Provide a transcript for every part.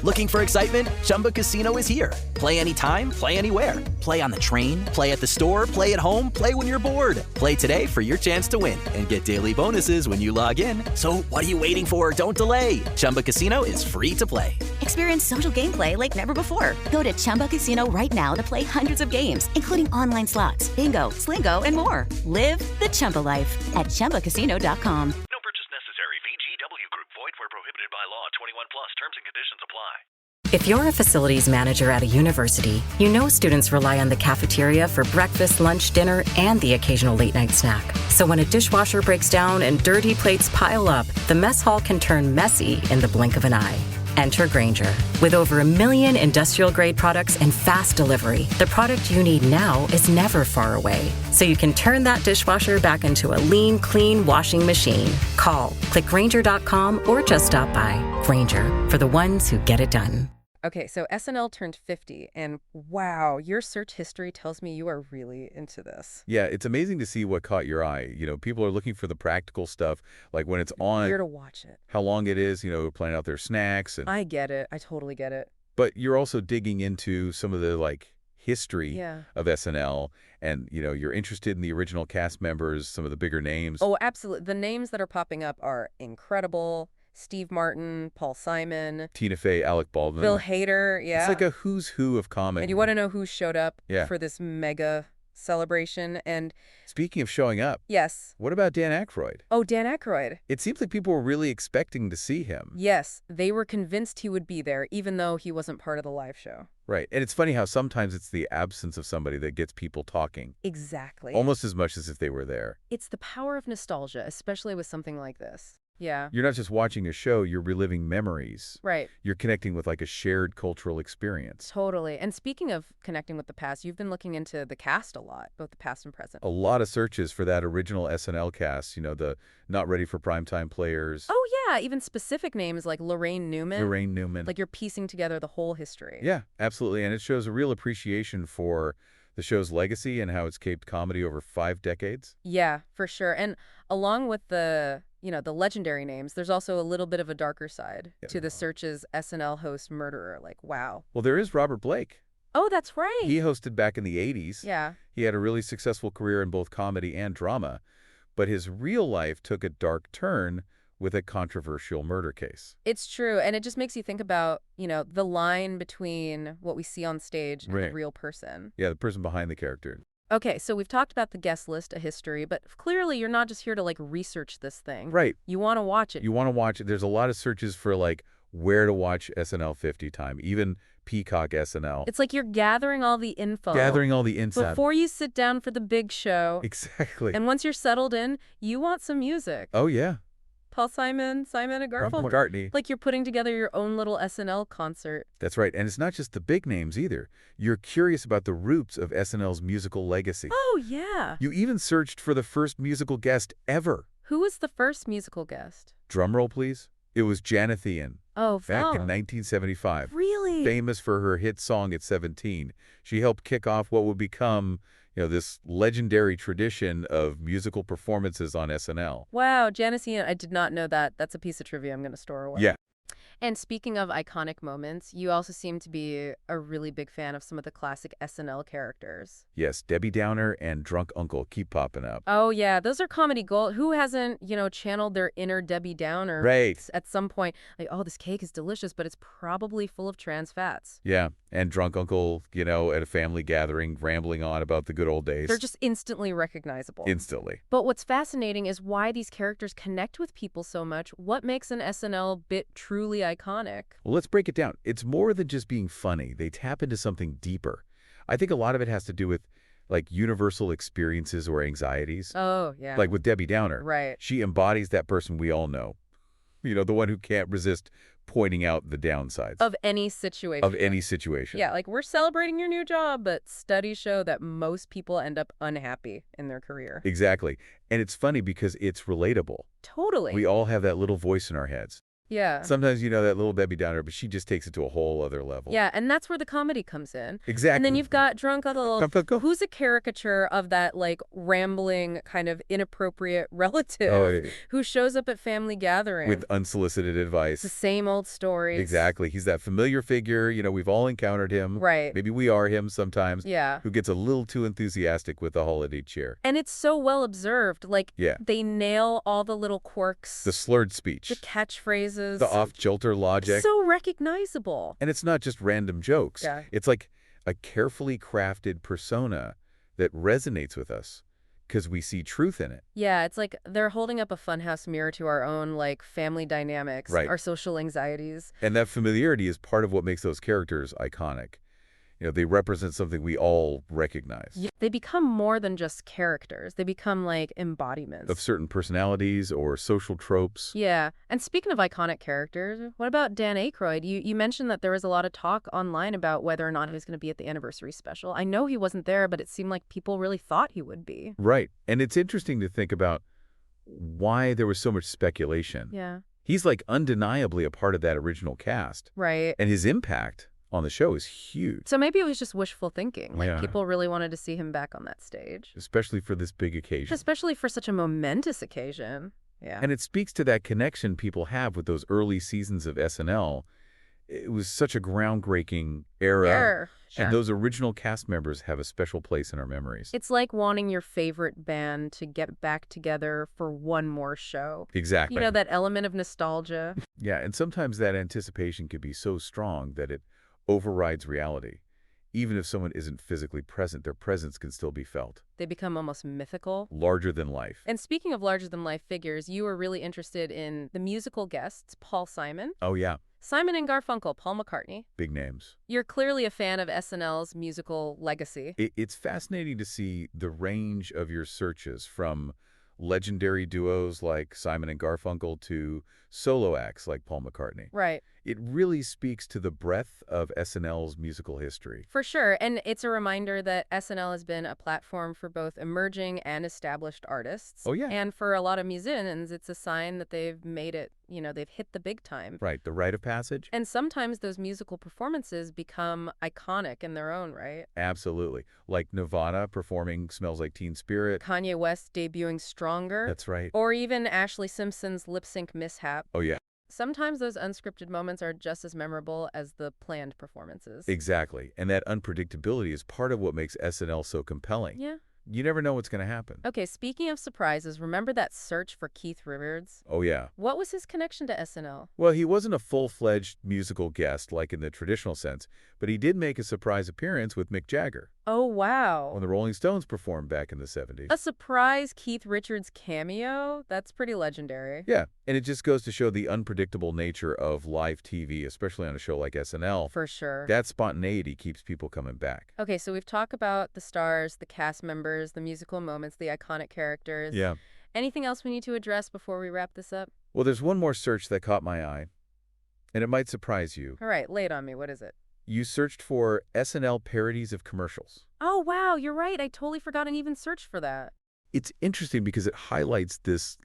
Looking for excitement? Chumba Casino is here. Play anytime, play anywhere. Play on the train, play at the store, play at home, play when you're bored. Play today for your chance to win and get daily bonuses when you log in. So what are you waiting for? Don't delay. Chumba Casino is free to play. Experience social gameplay like never before. Go to Chumba Casino right now to play hundreds of games, including online slots, bingo, Slingo, and more. Live the Chumba life at ChumbaCasino.com. No purchase necessary. VGW Group. Void where prohibited by law. 21 plus. Terms and conditions apply. If you're a facilities manager at a university, you know students rely on the cafeteria for breakfast, lunch, dinner, and the occasional late-night snack. So when a dishwasher breaks down and dirty plates pile up, the mess hall can turn messy in the blink of an eye. Enter Grainger. With over 1 million industrial-grade products and fast delivery, the product you need now is never far away. So you can turn that dishwasher back into a lean, clean washing machine. Call, click Grainger.com, or just stop by. Grainger, for the ones who get it done. Okay, so SNL turned 50, and wow, your search history tells me you are really into this. Yeah, it's amazing to see what caught your eye. People are looking for the practical stuff, like when it's on, Here to watch it. how long it is, planning out their snacks. I get it. I totally get it. But you're also digging into some of the, history of SNL, and, you're interested in the original cast members, some of the bigger names. Oh, absolutely. The names that are popping up are incredible. Steve Martin, Paul Simon, Tina Fey, Alec Baldwin. Bill Hader, yeah. It's like a who's who of comedy. And you want to know who showed up Yeah. for this mega celebration? And Speaking of showing up, yes. what about Dan Aykroyd? Oh, Dan Aykroyd. It seems like people were really expecting to see him. Yes, they were convinced he would be there, even though he wasn't part of the live show. Right. And it's funny how sometimes it's the absence of somebody that gets people talking. Exactly. Almost as much as if they were there. It's the power of nostalgia, especially with something like this. Yeah. You're not just watching a show, you're reliving memories. Right. You're connecting with a shared cultural experience. Totally. And speaking of connecting with the past, you've been looking into the cast a lot, both the past and present. A lot of searches for that original SNL cast, the not ready for primetime players. Oh, yeah. Even specific names like Lorraine Newman. Lorraine Newman. Like you're piecing together the whole history. Yeah, absolutely. And it shows a real appreciation for the show's legacy and how it's caped comedy over 5 decades. Yeah, for sure. And along with the legendary names, there's also a little bit of a darker side to the Search's SNL host murderer. Like, wow. Well, there is Robert Blake. Oh, that's right. He hosted back in the 80s. Yeah. He had a really successful career in both comedy and drama, but his real life took a dark turn with a controversial murder case. It's true. And it just makes you think about, the line between what we see on stage and the real person. Yeah, the person behind the character. Okay, so we've talked about the guest list, a history, but clearly you're not just here to research this thing. Right. You want to watch it. You want to watch it. There's a lot of searches for where to watch SNL 50 time, even Peacock SNL. It's like you're gathering all the info. Gathering all the insight. Before you sit down for the big show. Exactly. And once you're settled in, you want some music. Oh, yeah. Paul Simon and McCartney. Like you're putting together your own little SNL concert. That's right. And it's not just the big names either. You're curious about the roots of SNL's musical legacy. Oh, yeah. You even searched for the first musical guest ever. Who was the first musical guest? Drum roll, please. It was Janet Ian. Oh, back in 1975. Really? Famous for her hit song at 17. She helped kick off what would become this legendary tradition of musical performances on SNL. Wow, Janice Ian, I did not know that. That's a piece of trivia I'm going to store away. Yeah. And speaking of iconic moments, you also seem to be a really big fan of some of the classic SNL characters. Yes, Debbie Downer and Drunk Uncle keep popping up. Oh, yeah, those are comedy gold. Who hasn't, channeled their inner Debbie Downer at some point? Like, oh, this cake is delicious, but it's probably full of trans fats. Yeah, and Drunk Uncle, at a family gathering, rambling on about the good old days. They're just instantly recognizable. Instantly. But what's fascinating is why these characters connect with people so much. What makes an SNL bit truly iconic? Well, let's break it down. It's more than just being funny. They tap into something deeper. I think a lot of it has to do with universal experiences or anxieties. Oh, yeah. Like with Debbie Downer. Right. She embodies that person we all know. The one who can't resist pointing out the downsides. Of any situation. Yeah, we're celebrating your new job, but studies show that most people end up unhappy in their career. Exactly. And it's funny because it's relatable. Totally. We all have that little voice in our heads. Yeah. Sometimes, that little Debbie Downer, but she just takes it to a whole other level. Yeah, and that's where the comedy comes in. Exactly. And then you've got Drunk Uncle, who's a caricature of that, like, rambling, kind of inappropriate relative who shows up at family gatherings. With unsolicited advice. The same old stories. Exactly. He's that familiar figure, we've all encountered him. Right. Maybe we are him sometimes. Yeah. Who gets a little too enthusiastic with the holiday cheer. And it's so well observed. Like, they nail all the little quirks. The slurred speech. The catchphrases. The off-kilter logic. So recognizable. And it's not just random jokes. Yeah. It's like a carefully crafted persona that resonates with us because we see truth in it. Yeah, it's like they're holding up a funhouse mirror to our own, like, family dynamics, our social anxieties. And that familiarity is part of what makes those characters iconic. They represent something we all recognize. Yeah, they become more than just characters. They become, like, embodiments. Of certain personalities or social tropes. Yeah. And speaking of iconic characters, what about Dan Aykroyd? You mentioned that there was a lot of talk online about whether or not he was going to be at the anniversary special. I know he wasn't there, but it seemed like people really thought he would be. Right. And it's interesting to think about why there was so much speculation. Yeah. He's, like, undeniably a part of that original cast. Right. And his impact on the show is huge. So maybe it was just wishful thinking. Like, Yeah. people really wanted to see him back on that stage. Especially for this big occasion. Especially for such a momentous occasion. Yeah. And it speaks to that connection people have with those early seasons of SNL. It was such a groundbreaking era. Sure. And those original cast members have a special place in our memories. It's like wanting your favorite band to get back together for one more show. Exactly. That element of nostalgia. Yeah, and sometimes that anticipation could be so strong that it overrides reality. Even if someone isn't physically present, their presence can still be felt. They become almost mythical. Larger than life. And speaking of larger-than-life figures, you were really interested in the musical guests, Paul Simon. Oh, yeah. Simon and Garfunkel, Paul McCartney. Big names. You're clearly a fan of SNL's musical legacy. It's fascinating to see the range of your searches from legendary duos like Simon and Garfunkel to solo acts like Paul McCartney. Right. It really speaks to the breadth of SNL's musical history. For sure. And it's a reminder that SNL has been a platform for both emerging and established artists. Oh, yeah. And for a lot of musicians, it's a sign that they've made it, they've hit the big time. Right, the rite of passage. And sometimes those musical performances become iconic in their own right. Absolutely. Like Nirvana performing Smells Like Teen Spirit. Kanye West debuting Stronger. That's right. Or even Ashley Simpson's lip sync mishap. Oh, yeah. Sometimes those unscripted moments are just as memorable as the planned performances. Exactly. And that unpredictability is part of what makes SNL so compelling. Yeah. You never know what's going to happen. Okay, speaking of surprises, remember that search for Keith Richards? Oh, yeah. What was his connection to SNL? Well, he wasn't a full-fledged musical guest like in the traditional sense, but he did make a surprise appearance with Mick Jagger. Oh, wow. When the Rolling Stones performed back in the 70s. A surprise Keith Richards cameo? That's pretty legendary. Yeah, and it just goes to show the unpredictable nature of live TV, especially on a show like SNL. For sure. That spontaneity keeps people coming back. Okay, so we've talked about the stars, the cast members, the musical moments, the iconic characters. Yeah. Anything else we need to address before we wrap this up? Well, there's one more search that caught my eye, and it might surprise you. All right, lay it on me. What is it? You searched for SNL parodies of commercials. Oh, wow, you're right. I totally forgot and even searched for that. It's interesting because it highlights this,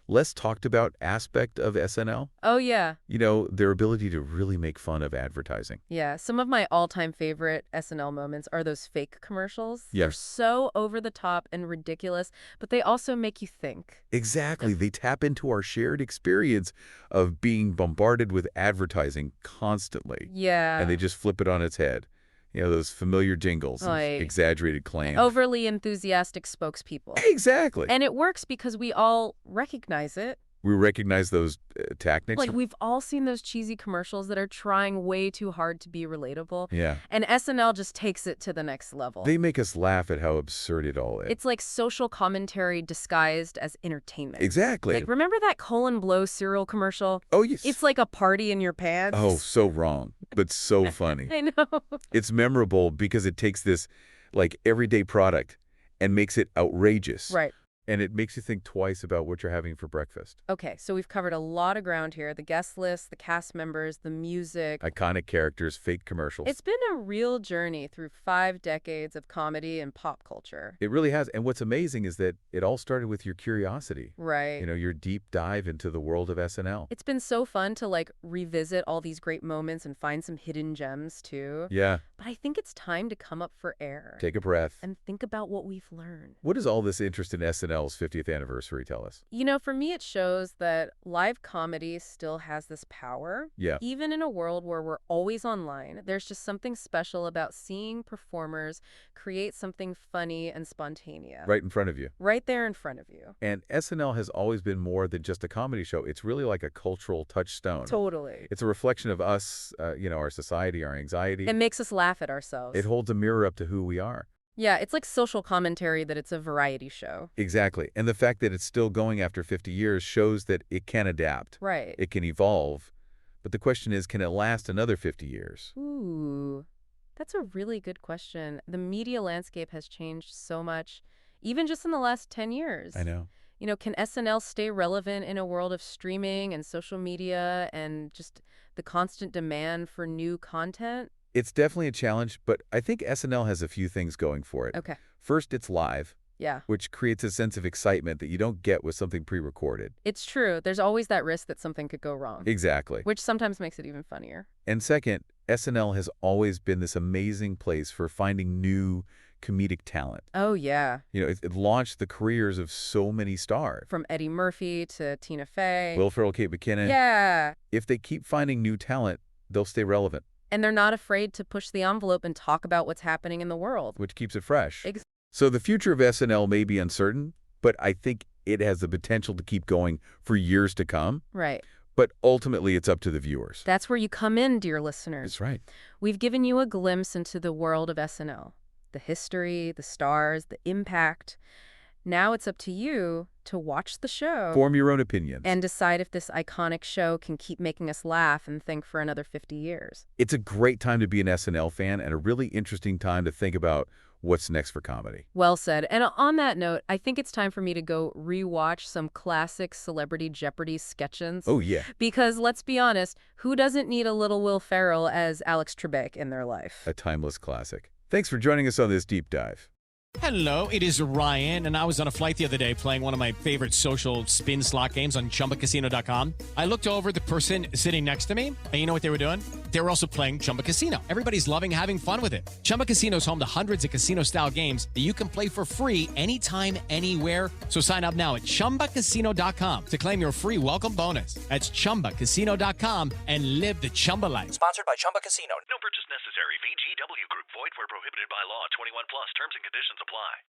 less talked about aspect of SNL. Oh, yeah. Their ability to really make fun of advertising. Yeah, some of my all-time favorite SNL moments are those fake commercials. Yes. They're so over the top and ridiculous, but they also make you think. Exactly. They tap into our shared experience of being bombarded with advertising constantly. Yeah. And they just flip it on its head. Those familiar jingles, and exaggerated claims. Overly enthusiastic spokespeople. Exactly. And it works because we all recognize it. We recognize those tactics. Like, we've all seen those cheesy commercials that are trying way too hard to be relatable. Yeah. And SNL just takes it to the next level. They make us laugh at how absurd it all is. It's like social commentary disguised as entertainment. Exactly. Like, remember that Colin Blow cereal commercial? Oh, yes. It's like a party in your pants. Oh, so wrong, but so funny. I know. It's memorable because it takes this, everyday product and makes it outrageous. Right. And it makes you think twice about what you're having for breakfast. Okay, so we've covered a lot of ground here. The guest list, the cast members, the music. Iconic characters, fake commercials. It's been a real journey through 5 decades of comedy and pop culture. It really has. And what's amazing is that it all started with your curiosity. Right. You know, your deep dive into the world of SNL. It's been so fun to revisit all these great moments and find some hidden gems too. Yeah. But I think it's time to come up for air. Take a breath. And think about what we've learned. What does all this interest in SNL's 50th anniversary tell us? You know, for me, it shows that live comedy still has this power. Yeah. Even in a world where we're always online, there's just something special about seeing performers create something funny and spontaneous. Right in front of you. Right there in front of you. And SNL has always been more than just a comedy show. It's really like a cultural touchstone. Totally. It's a reflection of us, our society, our anxiety. It makes us laugh at ourselves. It holds a mirror up to who we are. Yeah, it's like social commentary that it's a variety show. Exactly. And the fact that it's still going after 50 years shows that it can adapt. Right. It can evolve. But the question is, can it last another 50 years? Ooh, that's a really good question. The media landscape has changed so much, even just in the last 10 years. I know. You know, can SNL stay relevant in a world of streaming and social media and just the constant demand for new content? It's definitely a challenge, but I think SNL has a few things going for it. Okay. First, it's live. Yeah. Which creates a sense of excitement that you don't get with something pre-recorded. It's true. There's always that risk that something could go wrong. Exactly. Which sometimes makes it even funnier. And second, SNL has always been this amazing place for finding new comedic talent. Oh, yeah. You know, it launched the careers of so many stars. From Eddie Murphy to Tina Fey. Will Ferrell, Kate McKinnon. Yeah. If they keep finding new talent, they'll stay relevant. And they're not afraid to push the envelope and talk about what's happening in the world. Which keeps it fresh. Exactly. So the future of SNL may be uncertain, but I think it has the potential to keep going for years to come. Right. But ultimately, it's up to the viewers. That's where you come in, dear listeners. That's right. We've given you a glimpse into the world of SNL. The history, the stars, the impact. Now it's up to you to watch the show. Form your own opinions. And decide if this iconic show can keep making us laugh and think for another 50 years. It's a great time to be an SNL fan and a really interesting time to think about what's next for comedy. Well said. And on that note, I think it's time for me to go rewatch some classic Celebrity Jeopardy sketches. Oh, yeah. Because let's be honest, who doesn't need a little Will Ferrell as Alex Trebek in their life? A timeless classic. Thanks for joining us on this deep dive. Hello, it is Ryan, and I was on a flight the other day playing one of my favorite social spin slot games on ChumbaCasino.com. I looked over at the person sitting next to me, and you know what they were doing? They were also playing Chumba Casino. Everybody's loving having fun with it. Chumba Casino is home to hundreds of casino-style games that you can play for free anytime, anywhere. So sign up now at ChumbaCasino.com to claim your free welcome bonus. That's ChumbaCasino.com and live the Chumba life. Sponsored by Chumba Casino. No purchase necessary. VGW Group. Void where prohibited by law. 21 plus. Terms and conditions apply.